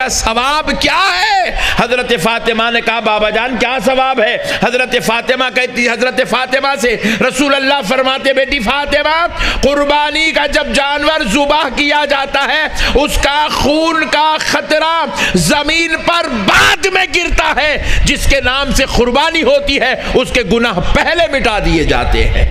सवाब क्या है? हजरत फातिमा ने कहा बाबा जान क्या सवाब है? हजरत फातिमा कहती, हजरत फातिमा से रसूल अल्लाह फरमाते बेटी फातिमा, कुर्बानी का जब जानवर जुबाह किया जाता है उसका खून का खतरा जमीन पर बाद में गिरता है। जिसके नाम से कुर्बानी होती है उसके गुनाह पहले मिटा दिए जाते हैं।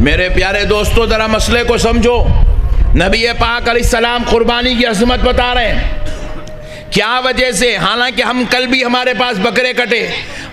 मेरे प्यारे दोस्तों जरा मसले को समझो। नबी पाक अलैहिस्सलाम कुर्बानी की अज़मत बता रहे हैं क्या वजह से। हालांकि हम कल भी हमारे पास बकरे कटे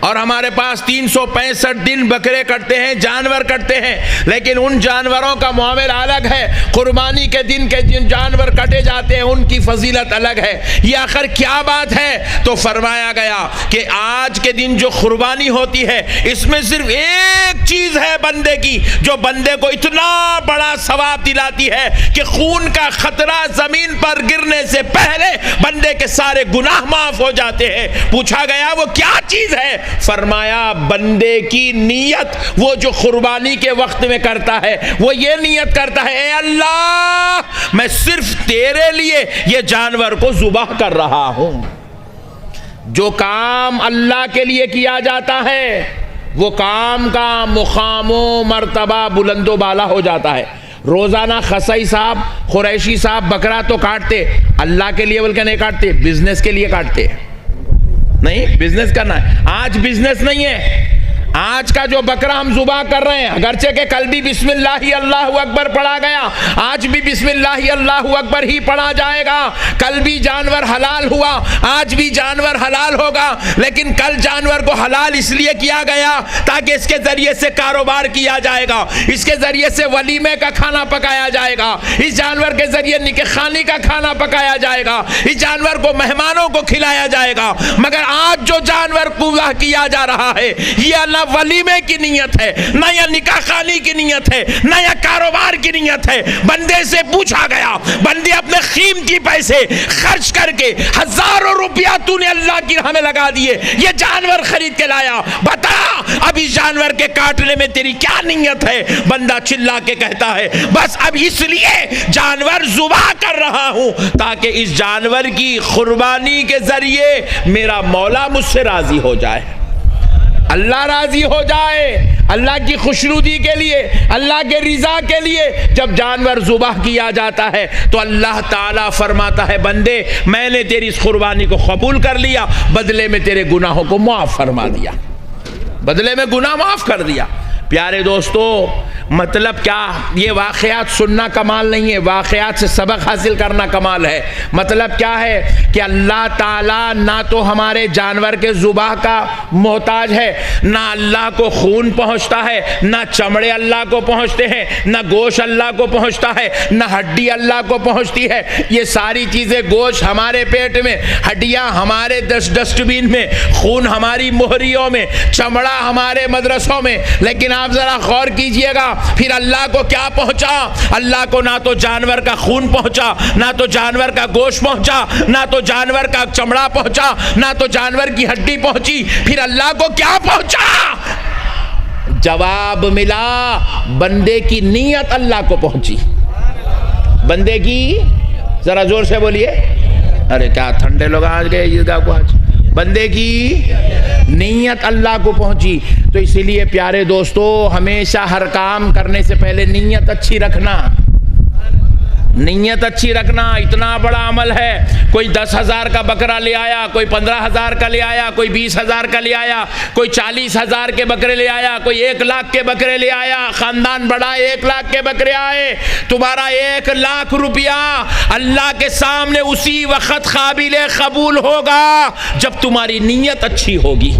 और हमारे पास 365 दिन बकरे कटते हैं, जानवर कटते हैं, लेकिन उन जानवरों का मामला अलग है। कुर्बानी के दिन के जिन जानवर कटे जाते हैं उनकी फजीलत अलग है। ये आखिर क्या बात है? तो फरमाया गया कि आज के दिन जो कुर्बानी होती है इसमें सिर्फ एक चीज है बंदे की जो बंदे को इतना बड़ा सवाब दिलाती है कि खून का खतरा जमीन पर गिरने से पहले बंदे के सारे गुनाह माफ हो जाते हैं। पूछा गया वो क्या चीज है? फरमाया बंदे की नीयत। वो जो कुर्बानी के वक्त में करता है वो ये नीयत करता है, ए अल्लाह मैं सिर्फ तेरे लिए ये जानवर को जुबाह कर रहा हूं। जो काम अल्लाह के लिए किया जाता है वो काम का मुकामो मर्तबा बुलंदो बाला हो जाता है। रोजाना खसाई साहब, कुरैशी साहब बकरा तो काटते, अल्लाह के लिए बल्कि नहीं काटते, बिजनेस के लिए काटते। नहीं, बिजनेस करना है। आज बिजनेस नहीं है। आज का जो बकरा हम जुबा कर रहे हैं, अगरचे के कल भी बिस्मिल्लाह अल्लाहु अकबर पढ़ा गया, आज भी बिस्मिल्लाह अल्लाहु अकबर ही पढ़ा जाएगा। कल भी जानवर हलाल हुआ, आज भी जानवर हलाल होगा, लेकिन कल जानवर को हलाल इसलिए किया गया ताकि इसके जरिए से कारोबार किया जाएगा, इसके जरिए से वलीमे का खाना पकाया जाएगा, इस जानवर के जरिए निकाह खानी का खाना पकाया जाएगा, इस जानवर को मेहमानों को खिलाया जाएगा। मगर आज जो जानवर पूरा किया जा रहा है ये अल्लाह वलीमे की नियत है, ना या निकाह खानी की नियत है, ना या कारोबार की नियत है। बंदे से पूछा गया, बंदे अपने कीमती पैसे खर्च करके हजारों रुपया तूने अल्लाह की राह में लगा दिए, ये जानवर खरीद के लाया, बता अब इस जानवर के काटने में तेरी क्या नियत है? बंदा चिल्ला के कहता है बस अब इसलिए जानवर जुबा कर रहा हूं ताकि इस जानवर की कुर्बानी के जरिए मेरा मौला मुझसे राजी हो जाए, अल्लाह राजी हो जाए। अल्लाह की खुशनुदी के लिए, अल्लाह के रिजा के लिए जब जानवर जुबाह किया जाता है तो अल्लाह ताला फरमाता है बंदे मैंने तेरी इस कुर्बानी को कबूल कर लिया, बदले में तेरे गुनाहों को माफ फरमा दिया, बदले में गुनाह माफ कर दिया। प्यारे दोस्तों मतलब क्या? ये वाक़यात सुनना कमाल नहीं है, वाक़यात से सबक हासिल करना कमाल है। मतलब क्या है कि अल्लाह ताला ना तो हमारे जानवर के जुबाह का मोहताज है, ना अल्लाह को खून पहुँचता है, ना चमड़े अल्लाह को पहुँचते हैं, ना गोश्त अल्लाह को पहुँचता है, ना हड्डी अल्लाह को पहुँचती है। ये सारी चीज़ें, गोश्त हमारे पेट में, हड्डियाँ हमारे डस्टबिन में, खून हमारी मोहरियों में, चमड़ा हमारे मदरसों में। लेकिन आप जरा गौर कीजिएगा फिर अल्लाह को क्या पहुंचा? अल्लाह को ना तो जानवर का खून पहुंचा, ना तो जानवर का गोश्त पहुंचा, ना तो जानवर का चमड़ा पहुंचा, ना तो जानवर की हड्डी पहुंची, फिर अल्लाह को क्या पहुंचा? जवाब मिला बंदे की नीयत अल्लाह को पहुंची। बंदे की, जरा जोर से बोलिए, अरे क्या ठंडे लोग आज गए ईदगाह को, आज बंदे की नीयत अल्लाह को पहुंची। तो इसीलिए प्यारे दोस्तों हमेशा हर काम करने से पहले नीयत अच्छी रखना, नीयत अच्छी रखना। इतना बड़ा अमल है, कोई 10,000 का बकरा ले आया, कोई 15,000 का ले आया, कोई 20,000 का ले आया, कोई 40,000 के बकरे ले आया, कोई 1 लाख के बकरे ले आया, खानदान बड़ा 1 लाख के बकरे आए। तुम्हारा 1 लाख रुपया अल्लाह के सामने उसी वक्त काबिल कबूल होगा जब तुम्हारी नीयत अच्छी होगी।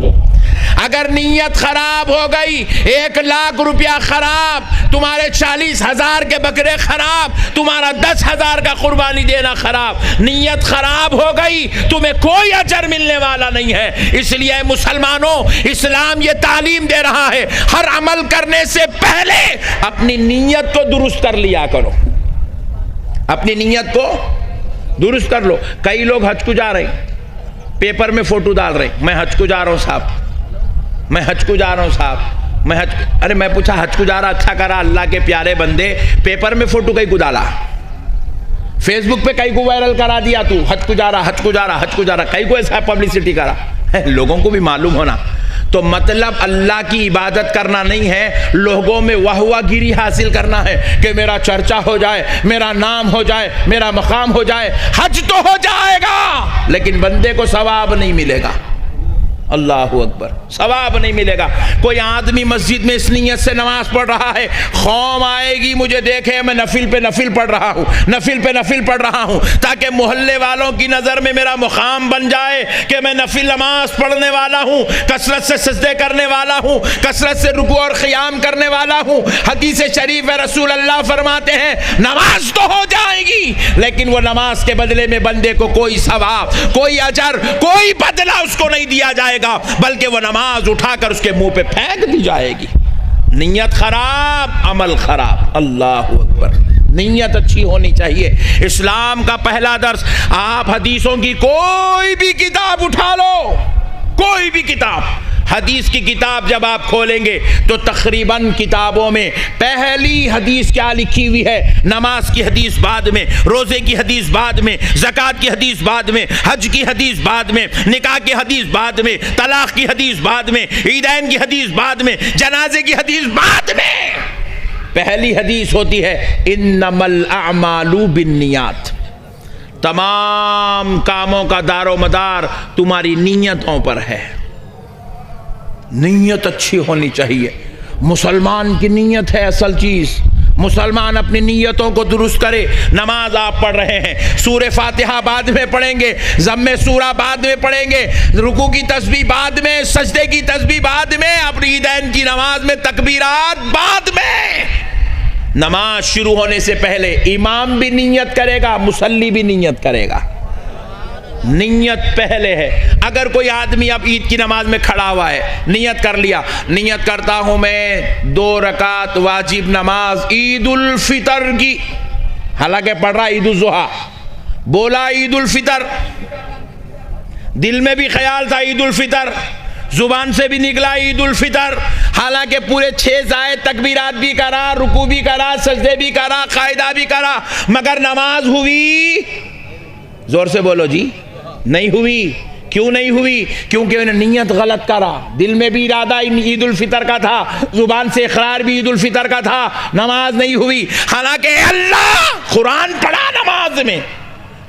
अगर नीयत खराब हो गई, 1 लाख रुपया खराब, तुम्हारे 40,000 के बकरे खराब, तुम्हारा 10,000 का कुर्बानी देना खराब, नीयत खराब हो गई, तुम्हें कोई अजर मिलने वाला नहीं है। इसलिए मुसलमानों, इस्लाम ये तालीम दे रहा है हर अमल करने से पहले अपनी नीयत को दुरुस्त कर लिया करो। अपनी नीयत को दुरुस्त कर लो। कई लोग हज को जा रहे, पेपर में फोटो डाल रहे, मैं हज को जा रहा हूं साहब, मैं हज को जा रहा हूं साहब, मैं हज। अरे मैं पूछा हज को जा रहा, अच्छा करा, अल्लाह के प्यारे बंदे, पेपर में फोटो कहीं को डाला, फेसबुक पे कहीं को वायरल करा दिया, तू हज को जा रहा, हज को जा रहा, हज को जा रहा, कहीं को ऐसा पब्लिसिटी करा, लोगों को भी मालूम होना। तो मतलब अल्लाह की इबादत करना नहीं है, लोगों में वाहवागिरी हासिल करना है कि मेरा चर्चा हो जाए, मेरा नाम हो जाए, मेरा मकाम हो जाए। हज तो हो जाएगा लेकिन बंदे को सवाब नहीं मिलेगा। अल्लाहु अकबर, सवाब नहीं मिलेगा। कोई आदमी मस्जिद में इस नीयत से नमाज पढ़ रहा है, खौम आएगी मुझे देखे मैं नफिल पे नफिल पढ़ रहा हूँ, नफिल पे नफिल पढ़ रहा हूँ, ताकि मोहल्ले वालों की नज़र में मेरा मुकाम बन जाए कि मैं नफिल नमाज पढ़ने वाला हूँ, कसरत से सजदे करने वाला हूँ, कसरत से रुकू और क़ियाम करने वाला हूँ। हदीस शरीफ है, रसूल अल्लाह फरमाते हैं नमाज तो हो जाएगी लेकिन वो नमाज के बदले में बंदे को कोई सवाब, कोई अजर, कोई बदला उसको नहीं दिया जाए, बल्कि वो नमाज उठाकर उसके मुंह पे फेंक दी जाएगी। नियत खराब, अमल खराब। अल्लाह अकबर। नियत अच्छी होनी चाहिए। इस्लाम का पहला दर्स, आप हदीसों की कोई भी किताब उठा लो, कोई भी किताब, हदीस की किताब जब आप खोलेंगे तो तकरीबन किताबों में पहली हदीस क्या लिखी हुई है? नमाज की हदीस बाद में, रोज़े की हदीस बाद में, ज़कात की हदीस बाद में, हज की हदीस बाद में, निकाह की हदीस बाद में, तलाक़ की हदीस बाद में, ईदैन की हदीस बाद में, जनाजे की हदीस बाद में। पहली हदीस होती है इन्नमल अअमालु बिन्नियात। तमाम कामों का दारो मदार तुम्हारी नीयतों पर है। नीयत अच्छी होनी चाहिए। मुसलमान की नीयत है असल चीज। मुसलमान अपनी नीयतों को दुरुस्त करे। नमाज आप पढ़ रहे हैं, सूरे फातिहा बाद में पढ़ेंगे, ज़म्मे सूरा बाद में पढ़ेंगे, रुकू की तस्बीह बाद में, सजदे की तस्बीह बाद में, अपनी ईदैन की नमाज में तकबीरात बाद में। नमाज शुरू होने से पहले इमाम भी नीयत करेगा, मुसल्ली भी नीयत करेगा। नियत पहले है। अगर कोई आदमी अब ईद की नमाज में खड़ा हुआ है, नियत कर लिया, नियत करता हूं मैं 2 रकात वाजिब नमाज ईद उल फितर की, हालांकि पढ़ रहा ईद उल जुहा, बोला ईद उल फितर, दिल में भी ख्याल था ईद उल फितर, जुबान से भी निकला ईद उल फितर, हालांकि पूरे 6 जायद तकबीरात भी करा, रुकू भी करा, सजदे भी करा, कायदा भी करा, मगर नमाज हुई? जोर से बोलो जी, नहीं हुई। क्यों नहीं हुई? क्योंकि उन्होंने नियत गलत करा। दिल में भी इरादा ईद उल फितर का था, जुबान से इकरार भी ईद उल फितर का था, नमाज नहीं हुई। हालांकि अल्लाह कुरान पढ़ा नमाज में,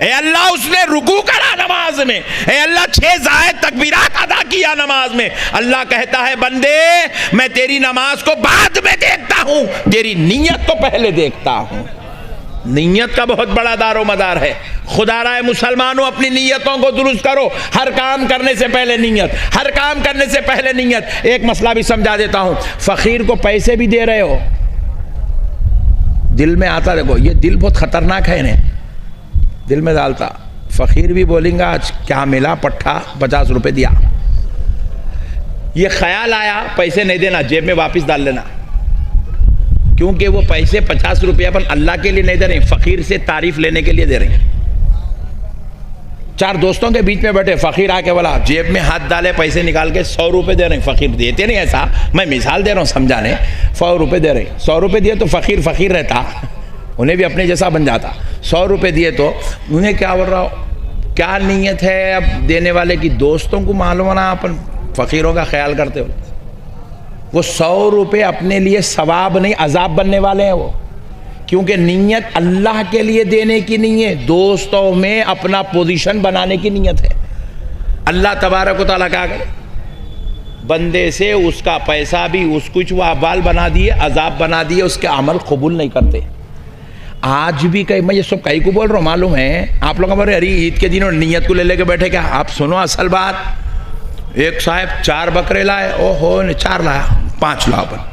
ए अल्लाह उसने रुकू करा नमाज में, ए अल्लाह 6 जायद तकबीरात अदा किया नमाज में। अल्लाह कहता है बंदे मैं तेरी नमाज को बाद में देखता हूं, तेरी नियत को पहले देखता हूं। नीयत का बहुत बड़ा दारो मदार है। खुदा राय मुसलमानों अपनी नीयतों को दुरुस्त करो। हर काम करने से पहले नीयत, हर काम करने से पहले नीयत। एक मसला भी समझा देता हूं, फकीर को पैसे भी दे रहे हो, दिल में आता, देखो ये दिल बहुत खतरनाक है, इन्हें दिल में डालता, फकीर भी बोलेंगे आज क्या मिला, पट्ठा 50 रुपए दिया, ये ख्याल आया पैसे नहीं देना, जेब में वापस डाल लेना, क्योंकि वो पैसे 50 रुपये अपन अल्लाह के लिए नहीं दे रहे, फकीर से तारीफ लेने के लिए दे रहे हैं। 4 दोस्तों के बीच में बैठे, फकीर आके बोला, जेब में हाथ डाले, पैसे निकाल के 100 रुपये दे रहे हैं। फकीर देते नहीं ऐसा, मैं मिसाल दे रहा हूँ समझाने, 100 रुपये दे रहे हैं। 100 रुपये दिए तो फकीर फकीर रहता, उन्हें भी अपने जैसा बन जाता। 100 रुपये दिए तो उन्हें क्या बोल रहा हो, क्या नीयत है अब देने वाले की, दोस्तों को मालूम ना अपन फकीरों का ख्याल करते हो। वो 100 रुपये अपने लिए सवाब नहीं अजाब बनने वाले हैं वो, क्योंकि नीयत अल्लाह के लिए देने की नहीं है, दोस्तों में अपना पोजीशन बनाने की नीयत है। अल्लाह तबारक व तआला क्या करे, बंदे से उसका पैसा भी उसको वाबाल बना दिए, अजाब बना दिए, उसके अमल कबूल नहीं करते। आज भी कहीं, मैं ये सब कहीं को बोल रहा हूँ, मालूम है आप लोग हमारे, अरे ईद के दिन नीयत को ले लेके बैठे क्या? आप सुनो असल बात, एक साहब 4 बकरे लाए, ओहो ने 4 लाया, 5 ला अपन।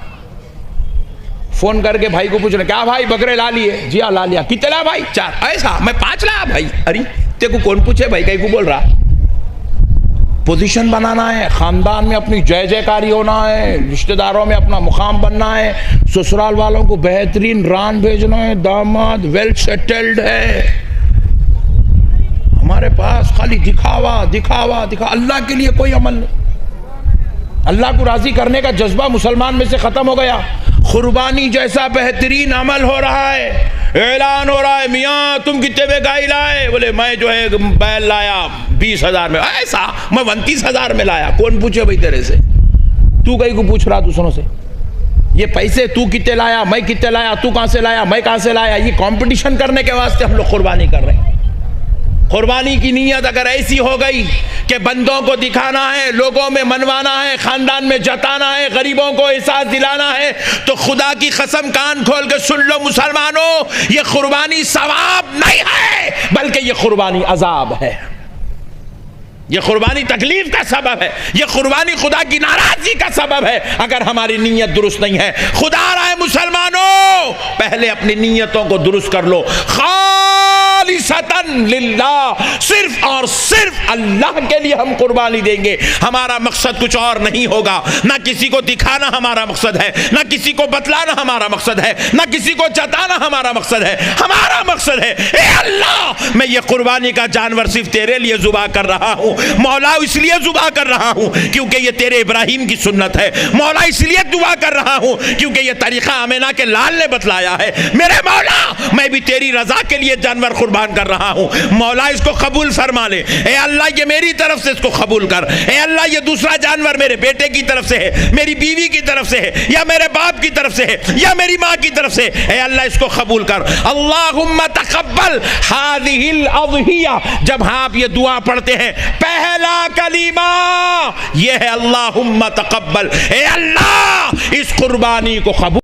फोन करके भाई को पूछ रहे, क्या भाई बकरे ला लिए? जी हाँ ला लिया। कितने ला भाई? 4। ऐसा? मैं 5 लाया भाई। अरे तेरे को कौन पूछे भाई, कहीं को बोल रहा? पोजीशन बनाना है, खानदान में अपनी जय जयकारी होना है, रिश्तेदारों में अपना मुकाम बनना है, ससुराल वालों को बेहतरीन रान भेजना है, दामाद वेल सेटल्ड है। हमारे पास खाली दिखावा दिखावा दिखा, अल्लाह के लिए कोई अमल नहीं। अल्लाह को राजी करने का जज्बा मुसलमान में से खत्म हो गया। कुर्बानी जैसा बेहतरीन अमल हो रहा है, ऐलान हो रहा है, मियाँ तुम कितने में गाय लाए? बोले मैं जो है बैल लाया 20,000 में। ऐसा मैं 29,000 में लाया। कौन पूछे भाई तेरे से? तू कहीं को पूछ रहा दूसरों से? ये पैसे तू कितने लाया, मैं कितने लाया, तू कहां से लाया, मैं कहां से लाया? ये कंपटीशन करने के वास्ते हम लोग कुर्बानी कर रहे हैं। कुर्बानी की नीयत अगर ऐसी हो गई कि बंदों को दिखाना है, लोगों में मनवाना है, खानदान में जताना है, गरीबों को एहसास दिलाना है, तो खुदा की कसम कान खोल के सुन लो मुसलमानों, ये कुर्बानी सवाब नहीं है, बल्कि ये कुर्बानी अजाब है। ये कुर्बानी तकलीफ का सबब है। ये कुर्बानी खुदा की नाराजगी का सबब है अगर हमारी नीयत दुरुस्त नहीं है। खुदा रहा है मुसलमानों, पहले अपनी नीयतों को दुरुस्त कर लो। खालिसतन लिल्लाह, सिर्फ और सिर्फ अल्लाह के लिए हम कुर्बानी देंगे। हमारा मकसद कुछ और नहीं होगा। ना किसी को दिखाना हमारा मकसद है, ना किसी को बतलाना हमारा मकसद है, ना किसी को जताना हमारा मकसद है। हमारा मकसद है, ए अल्लाह मैं ये कुर्बानी का जानवर सिर्फ तेरे लिए जुबा कर रहा हूं। मौला इसलिए जुबा कर रहा हूं क्योंकि ये तेरे इब्राहिम की सुन्नत है। मौला इसलिए दुआ कर रहा हूं क्योंकि ये तरीका आमिना के लाल ने बतलाया है। मेरे मौला मैं भी तेरी रजा के लिए जानवर कुर्बान कर रहा हूं। मौला इसको कबूल फरमा ले। ए अल्लाह ये मेरी तरफ से इसको कबूल कर। ए अल्लाह ये दूसरा जानवर मेरे बेटे की तरफ से है, मेरी बीवी की तरफ से है, या मेरे बाप की तरफ से है, या मेरी माँ की तरफ से। ए अल्लाह इसको कबूल कर। अल्लाहुम्मा तक़ब्बल हाज़िहिल अज़हिया। जब आप ये दुआ पढ़ते हैं, पहला कलीमा यह है अल्लाहुम्मा तक़ब्बल, ए अल्लाह इस कुर्बानी को कबूल